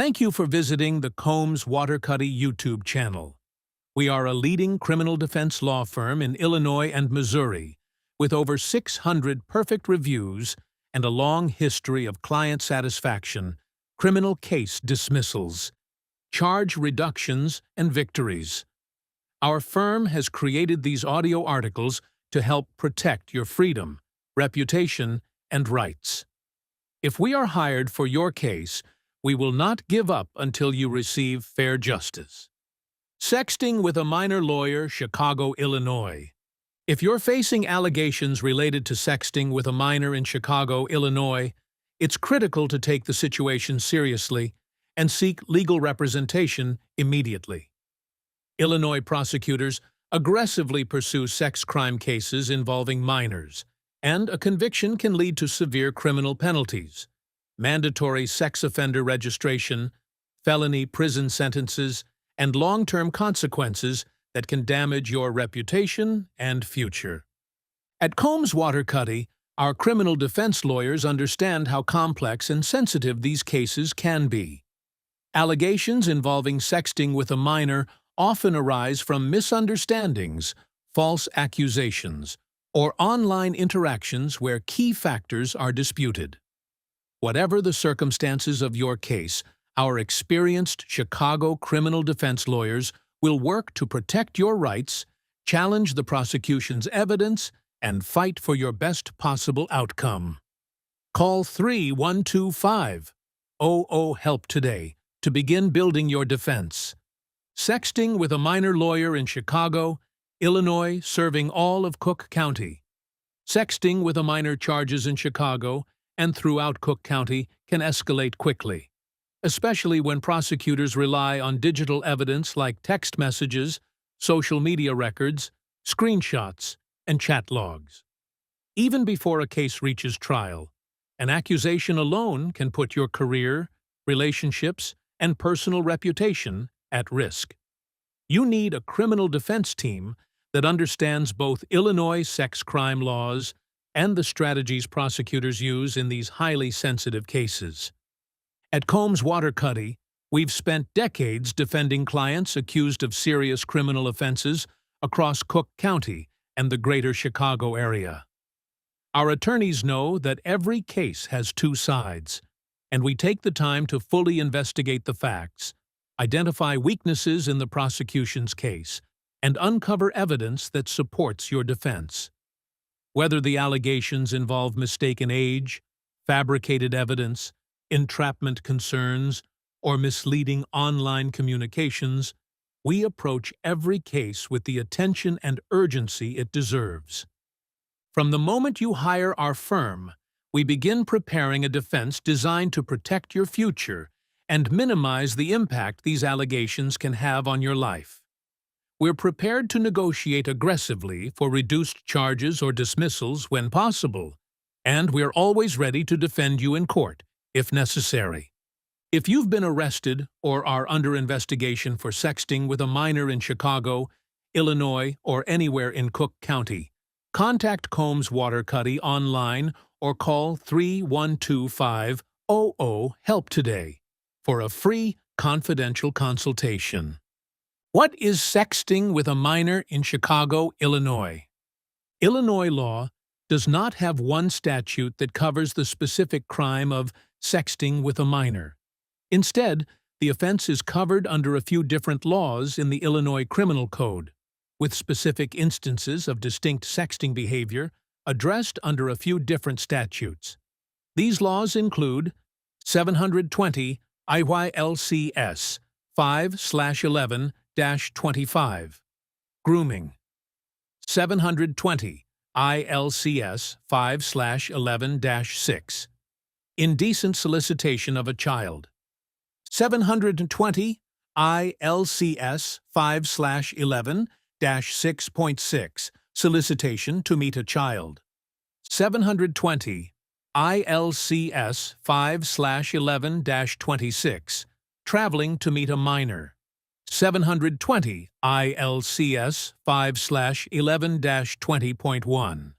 Thank you for visiting the Combs Waterkotte YouTube channel. We are a leading criminal defense law firm in Illinois and Missouri, with over 600 perfect reviews and a long history of client satisfaction, criminal case dismissals, charge reductions, and victories. Our firm has created these audio articles to help protect your freedom, reputation, and rights. If we are hired for your case, we will not give up until you receive fair justice. Sexting with a minor lawyer, Chicago, Illinois. If you're facing allegations related to sexting with a minor in Chicago, Illinois, it's critical to take the situation seriously and seek legal representation immediately. Illinois prosecutors aggressively pursue sex crime cases involving minors, and a conviction can lead to severe criminal penalties, mandatory sex offender registration, felony prison sentences, and long-term consequences that can damage your reputation and future. At Combs Waterkotte, our criminal defense lawyers understand how complex and sensitive these cases can be. Allegations involving sexting with a minor often arise from misunderstandings, false accusations, or online interactions where key factors are disputed. Whatever the circumstances of your case, our experienced Chicago criminal defense lawyers will work to protect your rights, challenge the prosecution's evidence, and fight for your best possible outcome. Call 3-125-00-HELP today to begin building your defense. Sexting with a minor lawyer in Chicago, Illinois, serving all of Cook County. Sexting with a minor charges in Chicago and throughout Cook County can escalate quickly, especially when prosecutors rely on digital evidence like text messages, social media records, screenshots, and chat logs. Even before a case reaches trial, an accusation alone can put your career, relationships, and personal reputation at risk. You need a criminal defense team that understands both Illinois sex crime laws and the strategies prosecutors use in these highly sensitive cases. At Combs Waterkotte, we've spent decades defending clients accused of serious criminal offenses across Cook County and the greater Chicago area. Our attorneys know that every case has two sides, and we take the time to fully investigate the facts, identify weaknesses in the prosecution's case, and uncover evidence that supports your defense. Whether the allegations involve mistaken age, fabricated evidence, entrapment concerns, or misleading online communications, we approach every case with the attention and urgency it deserves. From the moment you hire our firm, we begin preparing a defense designed to protect your future and minimize the impact these allegations can have on your life. We're prepared to negotiate aggressively for reduced charges or dismissals when possible, and we're always ready to defend you in court, if necessary. If you've been arrested or are under investigation for sexting with a minor in Chicago, Illinois, or anywhere in Cook County, contact Combs Waterkotte online or call 3-125-00-HELP today for a free, confidential consultation. What is sexting with a minor in Chicago, Illinois? Illinois law does not have one statute that covers the specific crime of sexting with a minor. Instead, the offense is covered under a few different laws in the Illinois Criminal Code, with specific instances of distinct sexting behavior addressed under a few different statutes. These laws include 720 IYLCS 5/11-25, grooming, 720 ILCS 5/11-6, indecent solicitation of a child, 720 ILCS 5/11-6.6, solicitation to meet a child, 720 ILCS 5/11-26, traveling to meet a minor, 720 ILCS 5/11-20.1,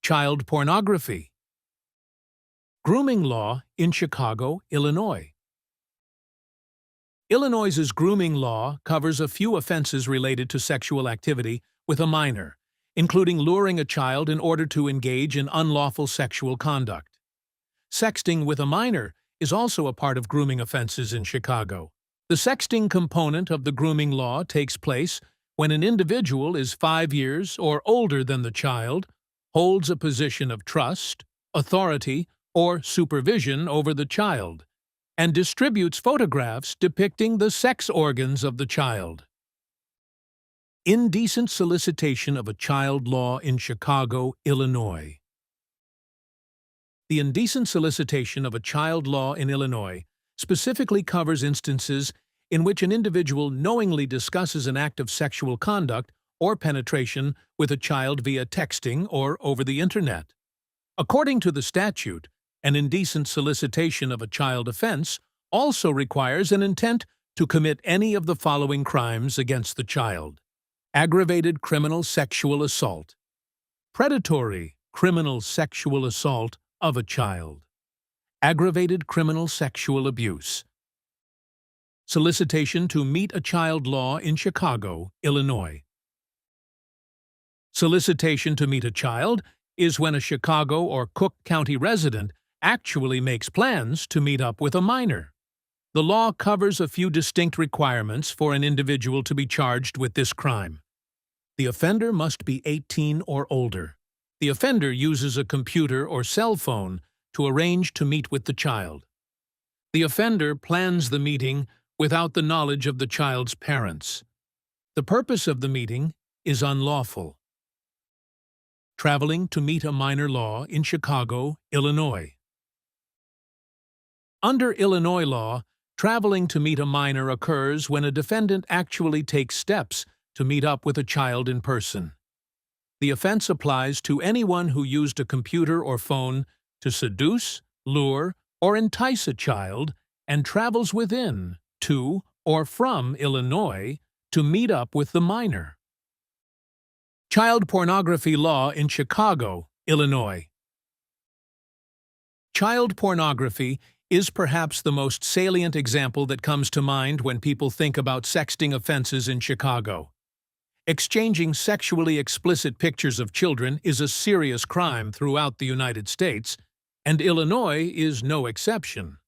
child pornography. Grooming law in Chicago, Illinois. Illinois's grooming law covers a few offenses related to sexual activity with a minor, including luring a child in order to engage in unlawful sexual conduct. Sexting with a minor is also a part of grooming offenses in Chicago. The sexting component of the grooming law takes place when an individual is 5 years or older than the child, holds a position of trust, authority, or supervision over the child, and distributes photographs depicting the sex organs of the child. Indecent solicitation of a child law in Chicago, Illinois. The indecent solicitation of a child law in Illinois specifically covers instances in which an individual knowingly discusses an act of sexual conduct or penetration with a child via texting or over the Internet. According to the statute, an indecent solicitation of a child offense also requires an intent to commit any of the following crimes against the child: aggravated criminal sexual assault, predatory criminal sexual assault of a child, aggravated criminal sexual abuse. Solicitation to meet a child law in Chicago, Illinois. Solicitation to meet a child is when a Chicago or Cook County resident actually makes plans to meet up with a minor. The law covers a few distinct requirements for an individual to be charged with this crime. The offender must be 18 or older. The offender uses a computer or cell phone to arrange to meet with the child. The offender plans the meeting without the knowledge of the child's parents. The purpose of the meeting is unlawful. Traveling to meet a minor law in Chicago, Illinois. Under Illinois law, traveling to meet a minor occurs when a defendant actually takes steps to meet up with a child in person. The offense applies to anyone who used a computer or phone to seduce, lure, or entice a child and travels within, to, or from Illinois to meet up with the minor. Child pornography law in Chicago, Illinois. Child pornography is perhaps the most salient example that comes to mind when people think about sexting offenses in Chicago. Exchanging sexually explicit pictures of children is a serious crime throughout the United States, and Illinois is no exception.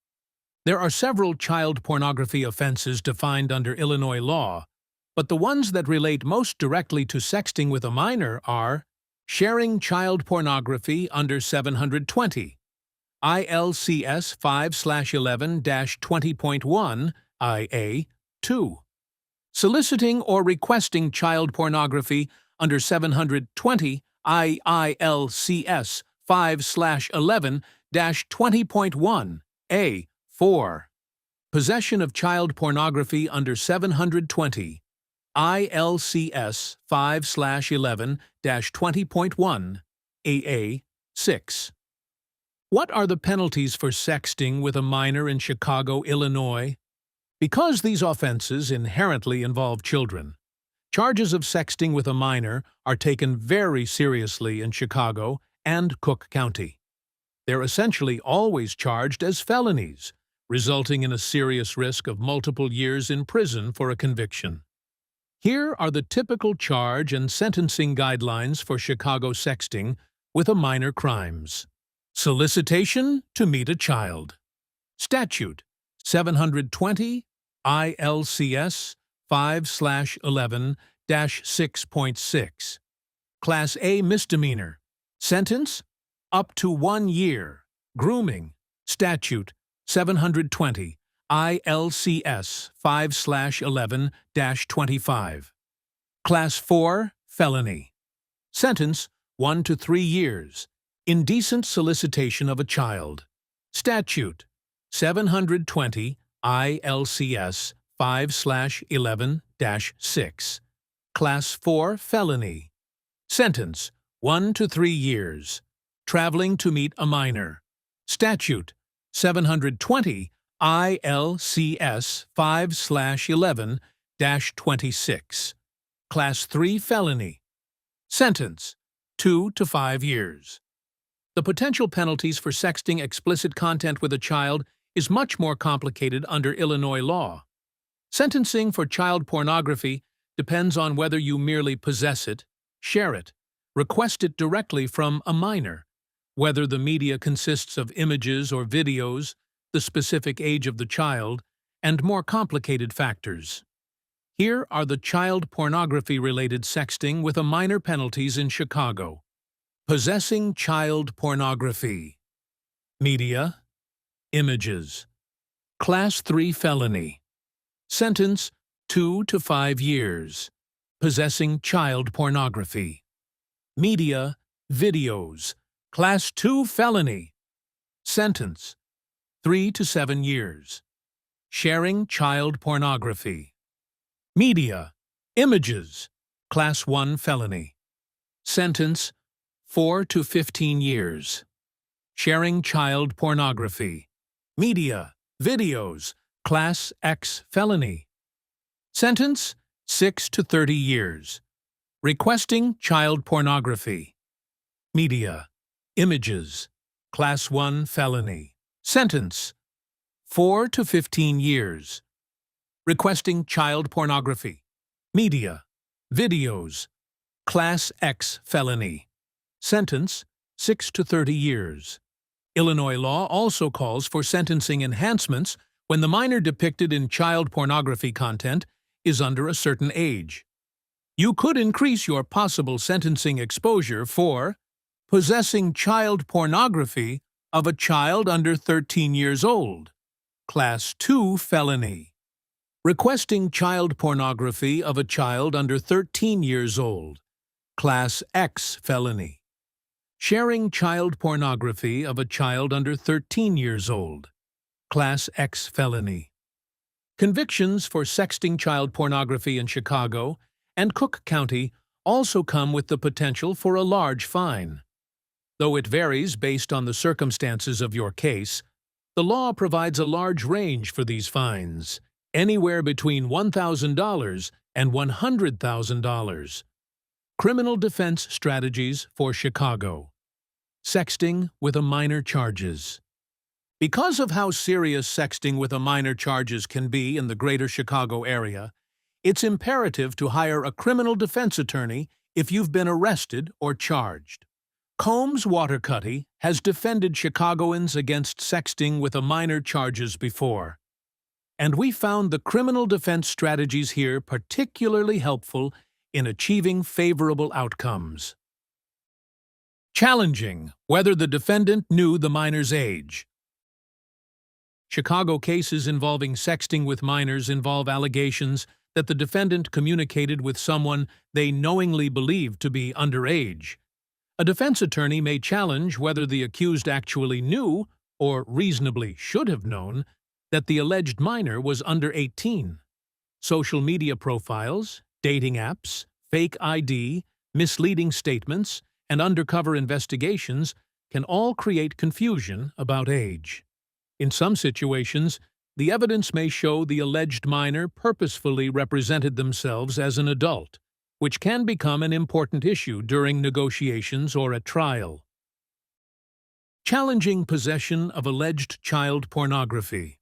There are several child pornography offenses defined under Illinois law, but the ones that relate most directly to sexting with a minor are sharing child pornography under 720, ILCS 5/11-20.1, IA 2. Soliciting or requesting child pornography under 720 IILCS 5/11-20.1, A 4. Possession of child pornography under 720 ILCS 5/11-20.1, AA 6. What are the penalties for sexting with a minor in Chicago, Illinois? Because these offenses inherently involve children, charges of sexting with a minor are taken very seriously in Chicago and Cook County. They're essentially always charged as felonies, resulting in a serious risk of multiple years in prison for a conviction. Here are the typical charge and sentencing guidelines for Chicago sexting with a minor crimes. Solicitation to meet a child. Statute 720 ILCS 5/11-6.6. Class A misdemeanor. Sentence up to 1 year. Grooming. Statute 720 ILCS 5/11-25. Class 4 felony. Sentence 1 to 3 years. Indecent solicitation of a child. Statute 720 ILCS 5/11-6. Class 4 felony. Sentence 1 to 3 years. Traveling to meet a minor. Statute 720 ILCS 5/11-26. Class 3 felony. Sentence 2 to 5 years. The potential penalties for sexting explicit content with a child is much more complicated under Illinois law. Sentencing for child pornography depends on whether you merely possess it, share it, request it directly from a minor, whether the media consists of images or videos, the specific age of the child, and more complicated factors. Here are the child pornography-related sexting with a minor penalties in Chicago. Possessing child pornography. Media. Images. Class 3 felony. Sentence 2 to 5 years. Possessing child pornography. Media. Videos. Class 2 felony. Sentence 3 to 7 years. Sharing child pornography. Media. Images. Class 1 felony. Sentence 4 to 15 years. Sharing child pornography. Media. Videos. Class X felony. Sentence 6 to 30 years. Requesting child pornography. Media. Images. Class 1 felony. Sentence 4 to 15 years. Requesting child pornography. Media. Videos. Class X felony. Sentence 6 to 30 years. Illinois law also calls for sentencing enhancements when the minor depicted in child pornography content is under a certain age. You could increase your possible sentencing exposure for possessing child pornography of a child under 13 years old, Class 2 felony. Requesting child pornography of a child under 13 years old, Class X felony. Sharing child pornography of a child under 13 years old, Class X felony. Convictions for sexting child pornography in Chicago and Cook County also come with the potential for a large fine. Though it varies based on the circumstances of your case, the law provides a large range for these fines, anywhere between $1,000 and $100,000. Criminal defense strategies for Chicago. Sexting with a minor charges. Because of how serious sexting with a minor charges can be in the greater Chicago area, it's imperative to hire a criminal defense attorney if you've been arrested or charged. Combs Waterkotte has defended Chicagoans against sexting with a minor charges before, and we found the criminal defense strategies here particularly helpful in achieving favorable outcomes. Challenging whether the defendant knew the minor's age. Chicago cases involving sexting with minors involve allegations that the defendant communicated with someone they knowingly believed to be underage. A defense attorney may challenge whether the accused actually knew, or reasonably should have known, that the alleged minor was under 18. Social media profiles, dating apps, fake ID, misleading statements, and undercover investigations can all create confusion about age. In some situations, the evidence may show the alleged minor purposefully represented themselves as an adult, which can become an important issue during negotiations or at trial. Challenging possession of alleged child pornography.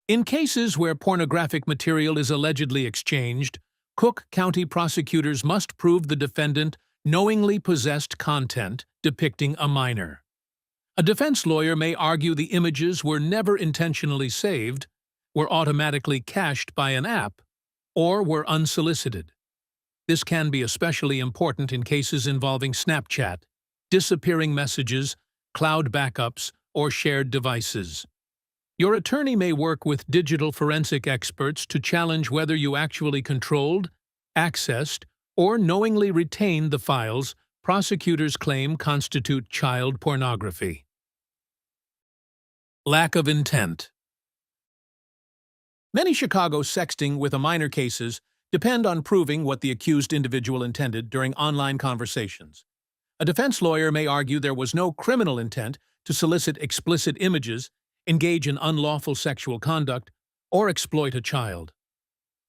In cases where pornographic material is allegedly exchanged, Cook County prosecutors must prove the defendant knowingly possessed content depicting a minor. A defense lawyer may argue the images were never intentionally saved, were automatically cached by an app, or were unsolicited. This can be especially important in cases involving Snapchat, disappearing messages, cloud backups, or shared devices. Your attorney may work with digital forensic experts to challenge whether you actually controlled, accessed, or knowingly retained the files prosecutors claim constitute child pornography. Lack of intent. Many Chicago sexting with a minor cases depend on proving what the accused individual intended during online conversations. A defense lawyer may argue there was no criminal intent to solicit explicit images, engage in unlawful sexual conduct, or exploit a child.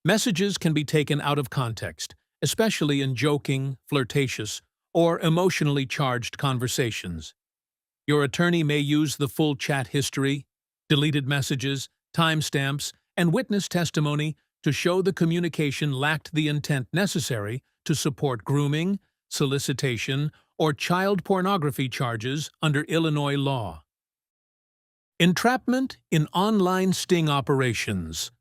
Messages can be taken out of context, especially in joking, flirtatious, or emotionally charged conversations. Your attorney may use the full chat history, deleted messages, timestamps, and witness testimony to show the communication lacked the intent necessary to support grooming, solicitation, or child pornography charges under Illinois law. Entrapment in online sting operations.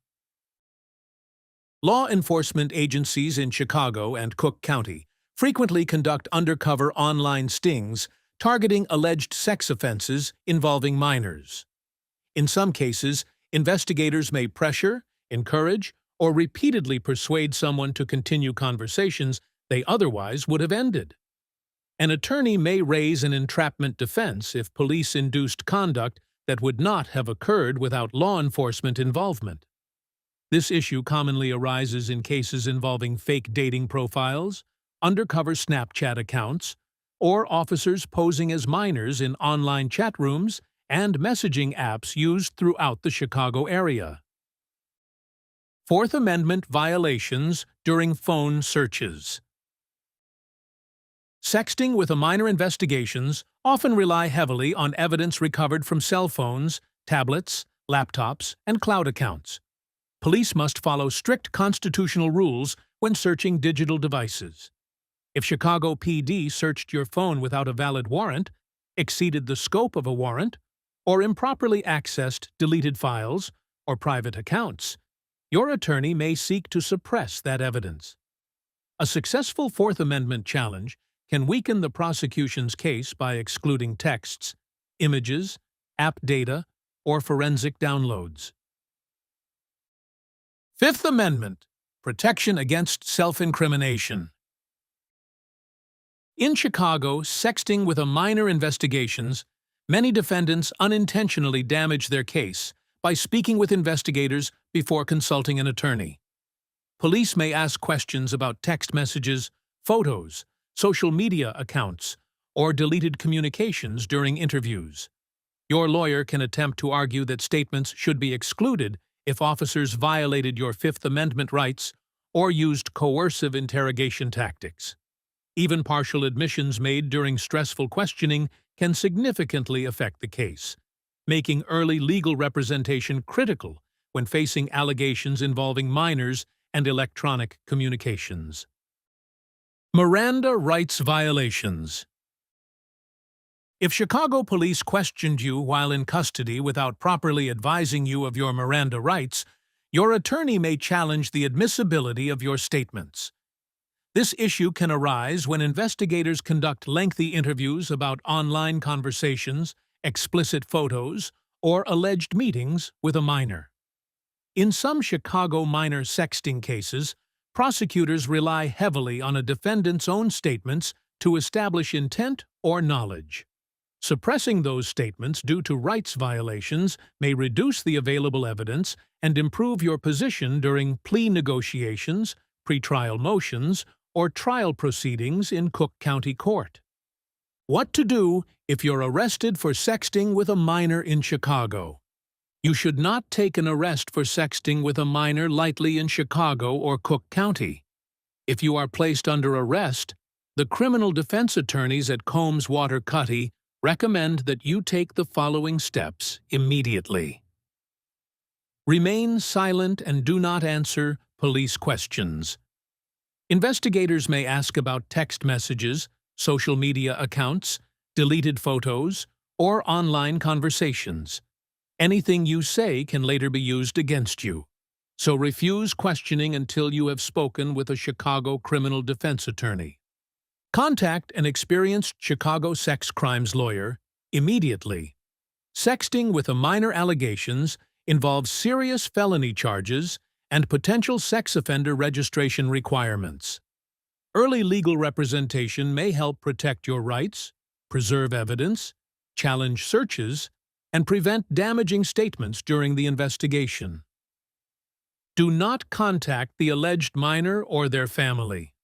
Law enforcement agencies in Chicago and Cook County frequently conduct undercover online stings targeting alleged sex offenses involving minors. In some cases, investigators may pressure, encourage, or repeatedly persuade someone to continue conversations they otherwise would have ended. An attorney may raise an entrapment defense if police-induced conduct that would not have occurred without law enforcement involvement. This issue commonly arises in cases involving fake dating profiles, undercover Snapchat accounts, or officers posing as minors in online chat rooms and messaging apps used throughout the Chicago area. Fourth Amendment violations during phone searches. Sexting with a minor investigations often rely heavily on evidence recovered from cell phones, tablets, laptops, and cloud accounts. Police must follow strict constitutional rules when searching digital devices. If Chicago PD searched your phone without a valid warrant, exceeded the scope of a warrant, or improperly accessed deleted files or private accounts, your attorney may seek to suppress that evidence. A successful Fourth Amendment challenge can weaken the prosecution's case by excluding texts, images, app data, or forensic downloads. Fifth Amendment, protection against self-incrimination. In Chicago, sexting with a minor investigations, many defendants unintentionally damage their case by speaking with investigators before consulting an attorney. Police may ask questions about text messages, photos, social media accounts, or deleted communications during interviews. Your lawyer can attempt to argue that statements should be excluded if officers violated your Fifth Amendment rights or used coercive interrogation tactics. Even partial admissions made during stressful questioning can significantly affect the case, making early legal representation critical when facing allegations involving minors and electronic communications. Miranda rights violations. If Chicago police questioned you while in custody without properly advising you of your Miranda rights, your attorney may challenge the admissibility of your statements. This issue can arise when investigators conduct lengthy interviews about online conversations, explicit photos, or alleged meetings with a minor. In some Chicago minor sexting cases, prosecutors rely heavily on a defendant's own statements to establish intent or knowledge. Suppressing those statements due to rights violations may reduce the available evidence and improve your position during plea negotiations, pretrial motions, or trial proceedings in Cook County Court. What to do if you're arrested for sexting with a minor in Chicago? You should not take an arrest for sexting with a minor lightly in Chicago or Cook County. If you are placed under arrest, the criminal defense attorneys at Combs Waterkotte recommend that you take the following steps immediately. Remain silent and do not answer police questions. Investigators may ask about text messages, social media accounts, deleted photos, or online conversations. Anything you say can later be used against you, so refuse questioning until you have spoken with a Chicago criminal defense attorney. Contact an experienced Chicago sex crimes lawyer immediately. Sexting with a minor allegations involves serious felony charges and potential sex offender registration requirements. Early legal representation may help protect your rights, preserve evidence, challenge searches, and prevent damaging statements during the investigation. Do not contact the alleged minor or their family.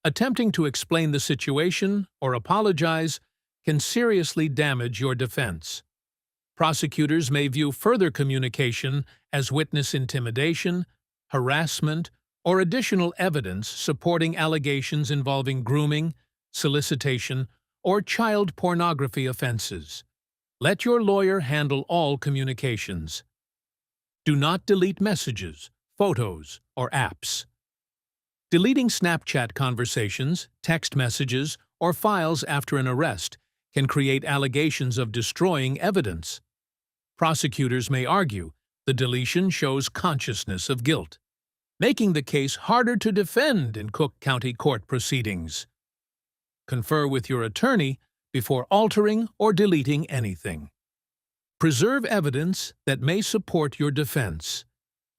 Attempting to explain the situation or apologize can seriously damage your defense. Prosecutors may view further communication as witness intimidation, harassment, or additional evidence supporting allegations involving grooming, solicitation, or child pornography offenses. Let your lawyer handle all communications. Do not delete messages, photos, or apps. Deleting Snapchat conversations, text messages, or files after an arrest can create allegations of destroying evidence. Prosecutors may argue the deletion shows consciousness of guilt, making the case harder to defend in Cook County court proceedings. Confer with your attorney before altering or deleting anything. Preserve evidence that may support your defense.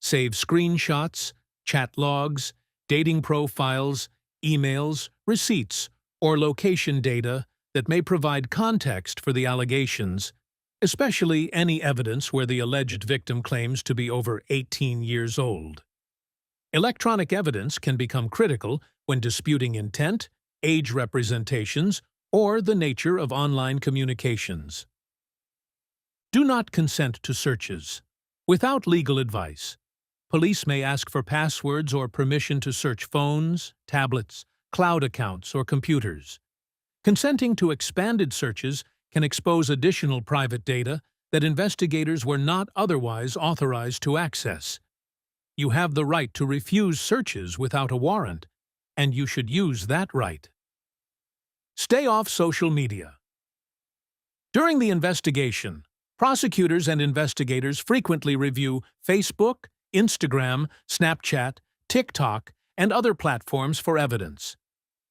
Save screenshots, chat logs, dating profiles, emails, receipts, or location data that may provide context for the allegations, especially any evidence where the alleged victim claims to be over 18 years old. Electronic evidence can become critical when disputing intent, age representations, or the nature of online communications. Do not consent to searches. Without legal advice, police may ask for passwords or permission to search phones, tablets, cloud accounts, or computers. Consenting to expanded searches can expose additional private data that investigators were not otherwise authorized to access. You have the right to refuse searches without a warrant, and you should use that right. Stay off social media. During the investigation, prosecutors and investigators frequently review Facebook, Instagram, Snapchat, TikTok, and other platforms for evidence.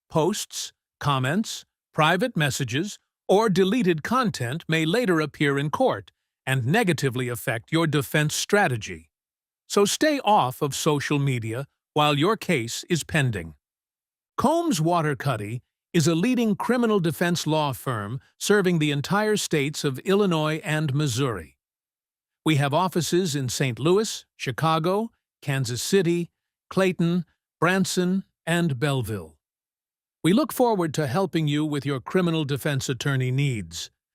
Posts, comments, private messages, or deleted content may later appear in court and negatively affect your defense strategy. So stay off of social media while your case is pending. Combs Waterkotte is a leading criminal defense law firm serving the entire states of Illinois and Missouri. We have offices in St. Louis, Chicago, Kansas City, Clayton, Branson, and Belleville. We look forward to helping you with your criminal defense attorney needs.